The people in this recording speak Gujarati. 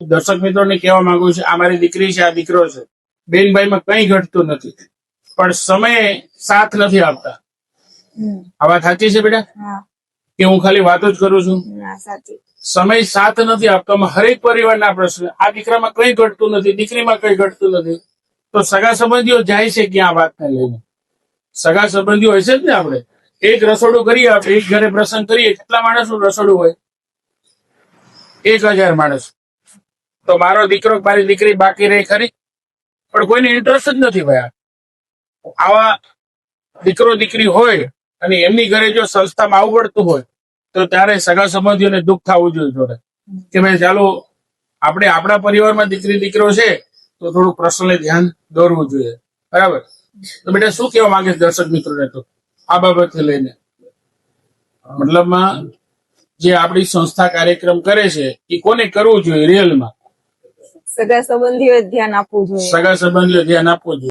દર્શક મિત્રોને કહેવા માંગુ છું, આ મારી દીકરી છે, આ દીકરો છે, બેનભાઈમાં કઈ ઘટતું નથી, પણ સમય સાથ નથી આપતા. આ વાત સાચી છે બેટા કે હું ખાલી વાતો જ કરું છું? સમય સાથ નથી આપતો. હરેક પરિવારના પ્રશ્ન. આ દીકરામાં કઈ ઘટતું નથી, દીકરીમાં કઈ ઘટતું નથી, તો સગા સંબંધીઓ જાય છે ક્યાં આ વાતને લઈને? સગા સંબંધીઓ હશે જ ને. આપણે એક રસોડું કરીએ, આપણે એક ઘરે પ્રસંગ કરીએ, કેટલા માણસનું રસોડું હોય? 1000 માણસ. તો મારો દીકરો મારી દીકરી બાકી રહી ખરી? પણ કોઈને ઇન્ટરેસ્ટ જ નથી ભાઈ. આવા દીકરો દીકરી હોય અને એમની ઘરે જો સંસ્થામાં આવવું પડતું હોય તો ત્યારે સગા સંબંધીઓને દુઃખ થવું જોઈએ કે ભાઈ ચાલો આપણે આપણા પરિવારમાં દીકરી દીકરો છે તો થોડું પર્સનલી ધ્યાન દોરવું જોઈએ. બરાબર? તો બેટા શું કહેવા માંગે દર્શક મિત્રોને તો આ બાબતને લઈને? મતલબમાં જે આપણી સંસ્થા કાર્યક્રમ કરે છે એ કોને કરવું જોઈએ રિયલમાં? સગા સંબંધીઓ ધ્યાન આપવું જોઈએ. સગા સંબંધીઓ ધ્યાન આપવું જોઈએ.